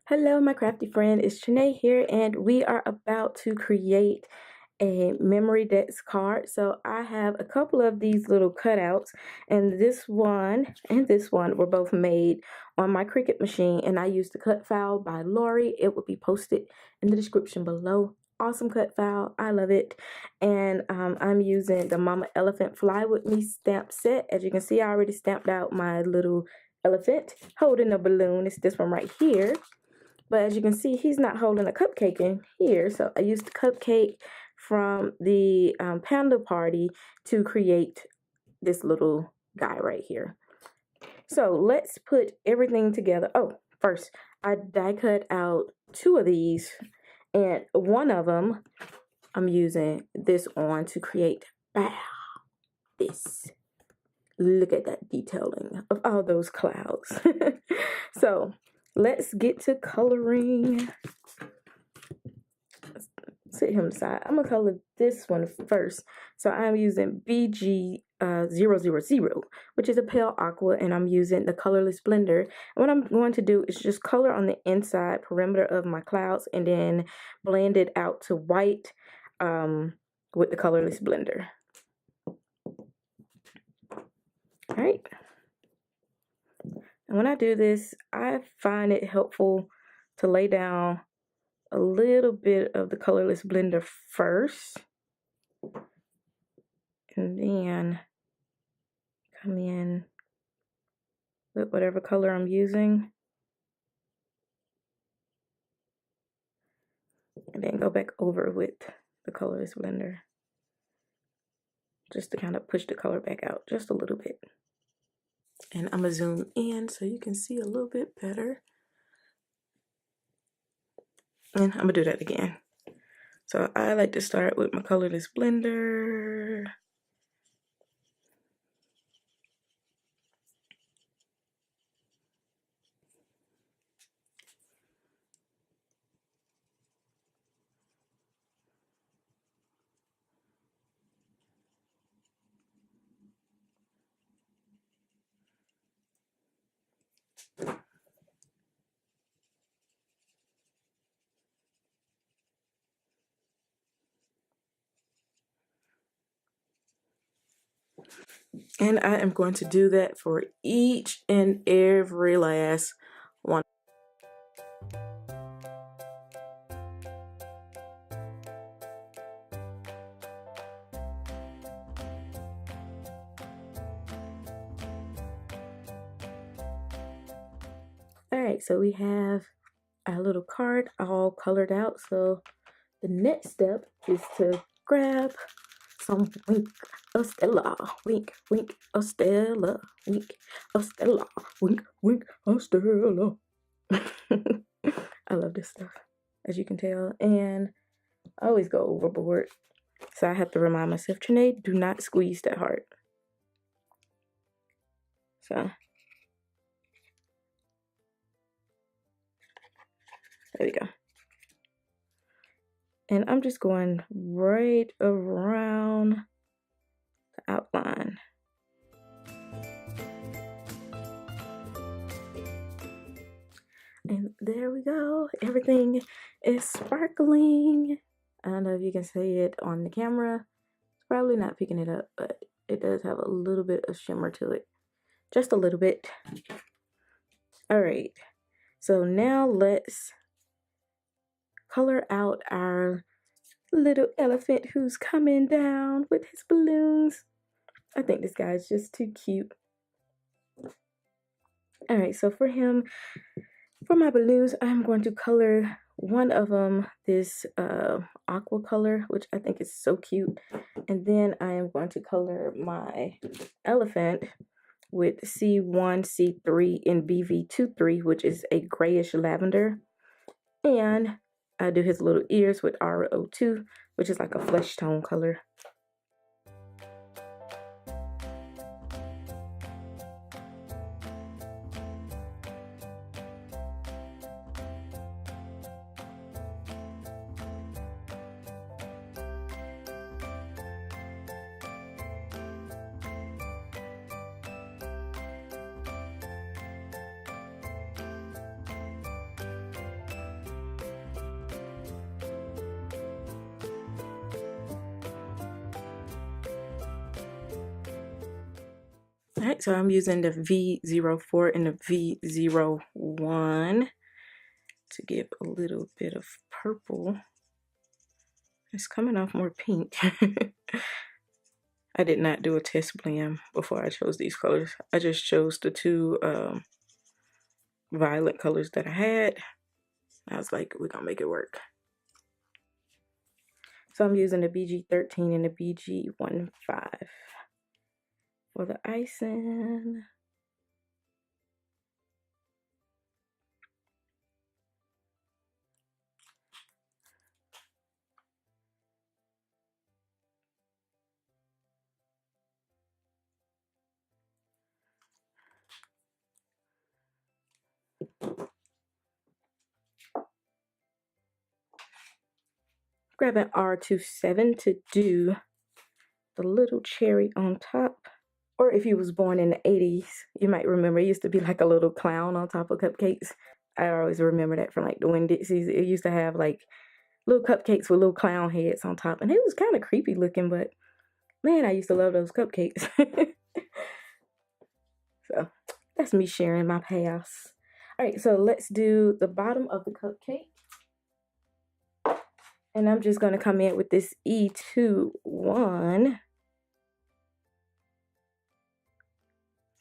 Hello, my crafty friend. It's Tranae here, and we are about to create a Memorydex card. So I have a couple of these little cutouts, and this one and this one were both made on my Cricut machine, and I used the cut file by Lori. It will be posted in the description below. Awesome cut file. I love it. And I'm using the Mama Elephant Fly With Me stamp set. As you can see, I already stamped out my little elephant holding a balloon. It's this one right here. But as you can see, he's not holding a cupcake in here. So I used the cupcake from the panda party to create this little guy right here. So let's put everything together. Oh, first, I die cut out two of these. And one of them, I'm using this on to create this. Look at that detailing of all those clouds. So let's get to coloring. Let's sit him aside. I'm gonna color this one first. So I'm using BG000, which is a pale aqua, and I'm using the colorless blender. And what I'm going to do is just color on the inside perimeter of my clouds and then blend it out to white with the colorless blender. All right. And when I do this, I find it helpful to lay down a little bit of the colorless blender first, and then come in with whatever color I'm using, and then go back over with the colorless blender, just to kind of push the color back out just a little bit. And I'm gonna zoom in so you can see a little bit better. And I'm gonna do that again. So I like to start with my colorless blender. And I am going to do that for each and every last one. Alright, so we have our little card all colored out. So the next step is to grab some Wink of Stella. Wink, wink of Stella. Wink of Stella. Wink, wink of Stella. I love this stuff, as you can tell. And I always go overboard. So I have to remind myself, Tranae, do not squeeze that hard. So there we go. And I'm just going right around the outline. And there we go. Everything is sparkling. I don't know if you can see it on the camera. It's probably not picking it up, but it does have a little bit of shimmer to it. Just a little bit. Alright. So now let's color out our little elephant who's coming down with his balloons. I think this guy's just too cute. Alright, so for him, for my balloons, I'm going to color one of them this aqua color, which I think is so cute. And then I am going to color my elephant with C1, C3, and BV23, which is a grayish lavender. And I do his little ears with RO2, which is like a flesh tone color. Alright, so I'm using the V04 and the V01 to give a little bit of purple. It's coming off more pink. I did not do a test blend before I chose these colors. I just chose the two violet colors that I had. I was like, we're gonna make it work. So I'm using the BG13 and the BG15 for the icing. Grab an R27 to do the little cherry on top. Or if you was born in the 80s, you might remember it used to be like a little clown on top of cupcakes. I always remember that from like the Winn-Dixies. It used to have like little cupcakes with little clown heads on top. And it was kind of creepy looking, but man, I used to love those cupcakes. So that's me sharing my past. Alright, so let's do the bottom of the cupcake. And I'm just going to come in with this E21.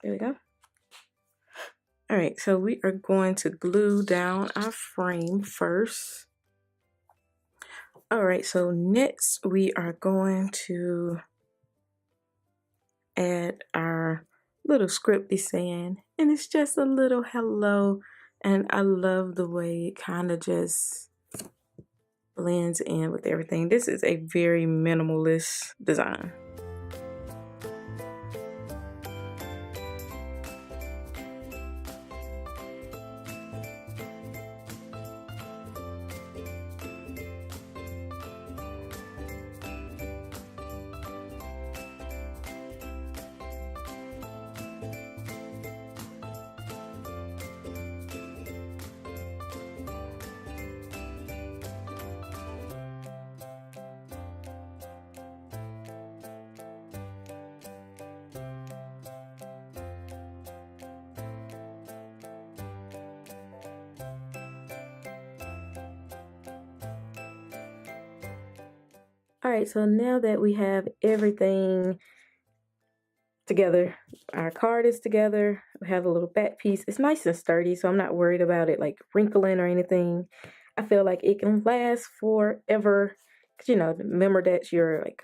There we go. Alright, so we are going to glue down our frame first. Alright, so next we are going to add our little scripty sand. And it's just a little hello. And I love the way it kind of just blends in with everything. This is a very minimalist design. Alright, so now that we have everything together, our card is together, we have a little back piece. It's nice and sturdy, so I'm not worried about it like wrinkling or anything. I feel like it can last forever. Cause you know, the Memorydex, you're like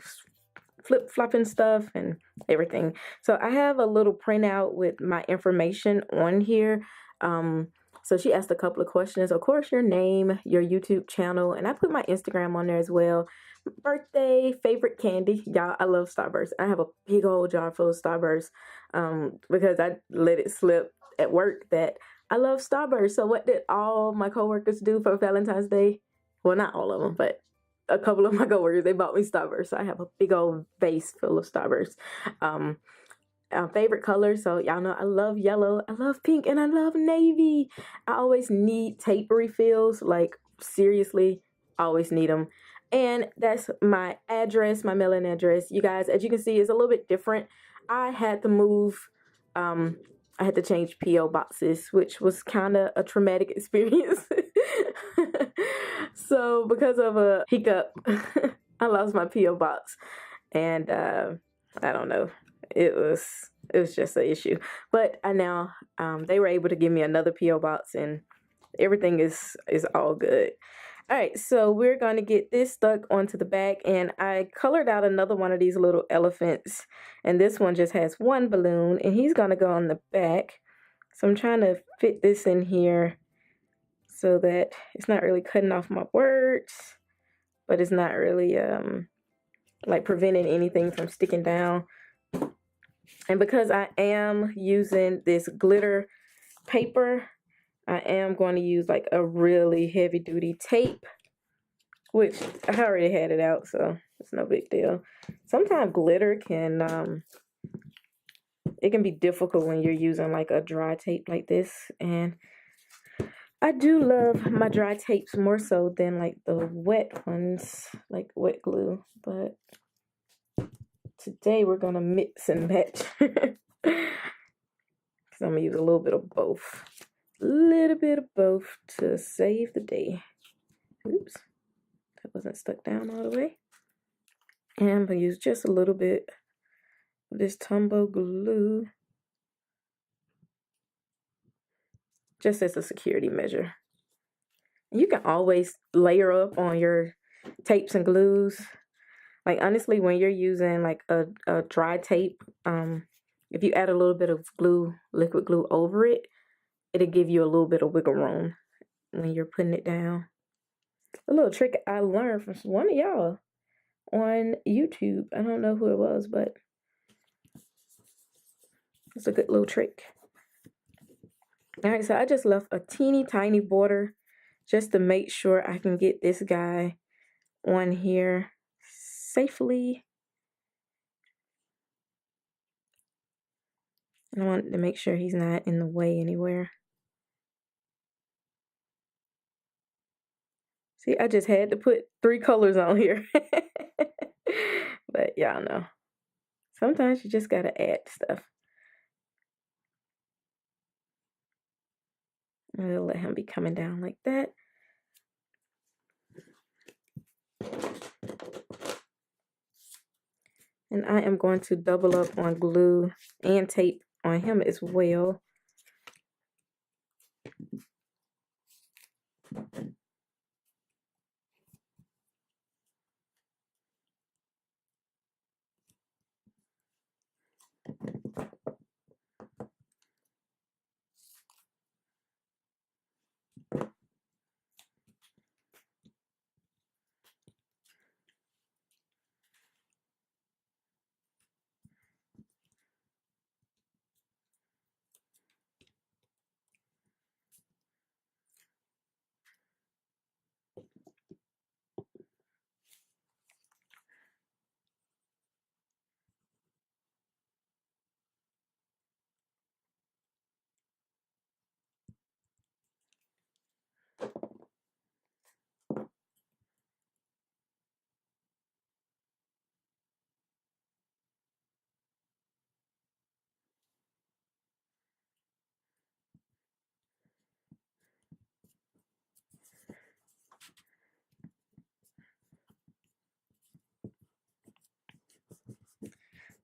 flip-flopping stuff and everything. So I have a little printout with my information on here. So she asked a couple of questions. Of course, your name, your YouTube channel, and I put my Instagram on there as well. Birthday, favorite candy. Y'all, I love Starburst. I have a big old jar full of Starburst because I let it slip at work that I love Starburst. So what did all my coworkers do for Valentine's Day? Well, not all of them, but a couple of my coworkers, they bought me Starburst. So I have a big old vase full of Starburst. Favorite colors, so y'all know I love yellow, I love pink, and I love navy. I always need tape refills, like seriously, always need them. And that's my address, my mailing address. You guys, as you can see, is a little bit different. I had to move, I had to change P.O. boxes, which was kind of a traumatic experience. So because of a hiccup, I lost my P.O. box, and I don't know. It was just an issue, but I now they were able to give me another P.O. box, and everything is all good. All right, so we're going to get this stuck onto the back, and I colored out another one of these little elephants, and this one just has one balloon, and he's going to go on the back. So I'm trying to fit this in here so that it's not really cutting off my words, but it's not really like preventing anything from sticking down. And because I am using this glitter paper, I am going to use like a really heavy duty tape, which I already had it out, so it's no big deal. Sometimes glitter can, it can be difficult when you're using like a dry tape like this. And I do love my dry tapes more so than like the wet ones, like wet glue. But today we're gonna mix and match. So I'm gonna use a little bit of both. A little bit of both to save the day. Oops, that wasn't stuck down all the way. And I'm gonna use just a little bit of this Tumbo glue, just as a security measure. And you can always layer up on your tapes and glues. Like honestly, when you're using like a dry tape, if you add a little bit of glue, liquid glue over it, it'll give you a little bit of wiggle room when you're putting it down. A little trick I learned from one of y'all on YouTube. I don't know who it was, but it's a good little trick. Alright, so I just left a teeny tiny border just to make sure I can get this guy on here safely. And I want to make sure he's not in the way anywhere. See, I just had to put 3 colors on here. But y'all know. Sometimes you just gotta add stuff. I'm gonna let him be coming down like that. And I am going to double up on glue and tape on him as well.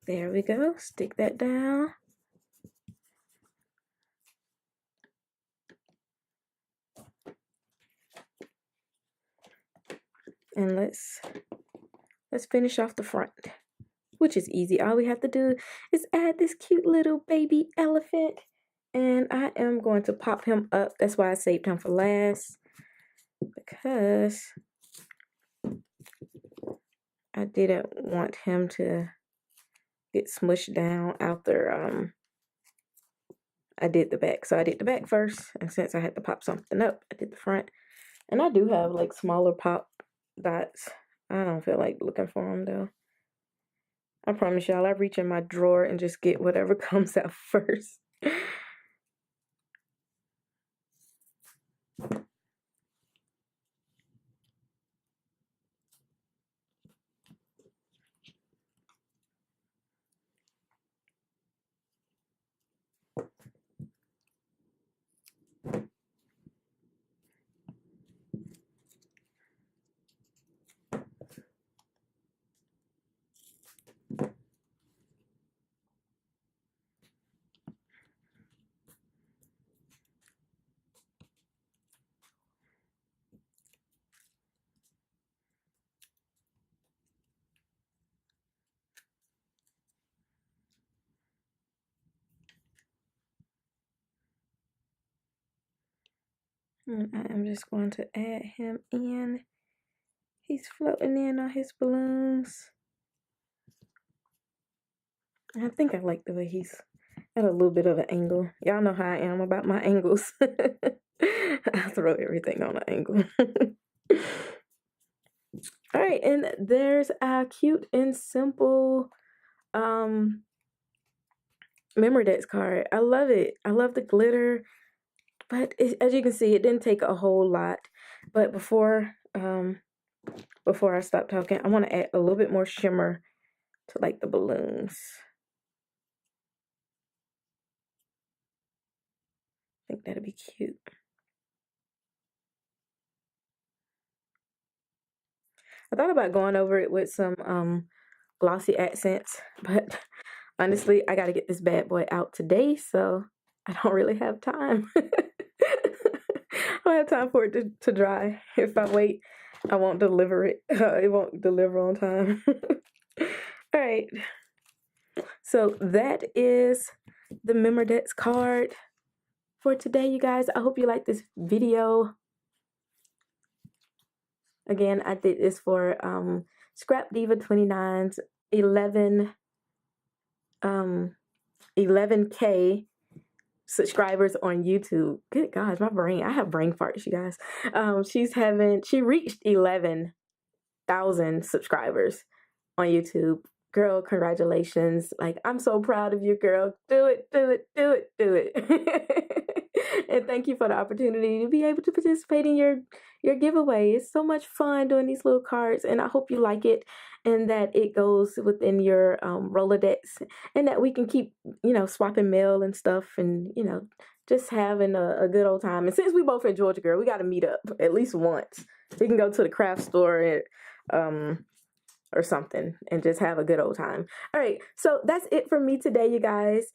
There we go. Stick that down. And let's finish off the front, which is easy. All we have to do is add this cute little baby elephant. And I am going to pop him up. That's why I saved him for last, because I didn't want him to get smushed down after I did the back. So I did the back first, and since I had to pop something up, I did the front. And I do have like smaller pop dots. I don't feel like looking for them though. I promise y'all, I reach in my drawer and just get whatever comes out first. And I am just going to add him in. He's floating in on his balloons. I think I like the way he's at a little bit of an angle. Y'all know how I am about my angles. I throw everything on an angle. Alright, and there's our cute and simple Memorydex card. I love it. I love the glitter. But as you can see, it didn't take a whole lot. But before I stop talking, I want to add a little bit more shimmer to like the balloons. think that'd be cute. I thought about going over it with some glossy accents, but honestly, I got to get this bad boy out today, so I don't really have time. I don't have time for it to dry. If I wait, I won't deliver it. It won't deliver on time. All right. So that is the Memorydex card for today, you guys. I hope you like this video. Again, I did this for ScrapDiva29's 11K subscribers on YouTube. Good gosh, my brain, I have brain farts, you guys. She reached 11,000 subscribers on YouTube. Girl, congratulations. Like, I'm so proud of you, girl. Do it, do it, do it, do it. And thank you for the opportunity to be able to participate in your giveaway. It's so much fun doing these little cards, and I hope you like it and that it goes within your Rolodex, and that we can keep, swapping mail and stuff, and, just having a good old time. And since we both in Georgia, girl, we got to meet up at least once. We can go to the craft store and, or something and just have a good old time. All right, so that's it for me today, you guys.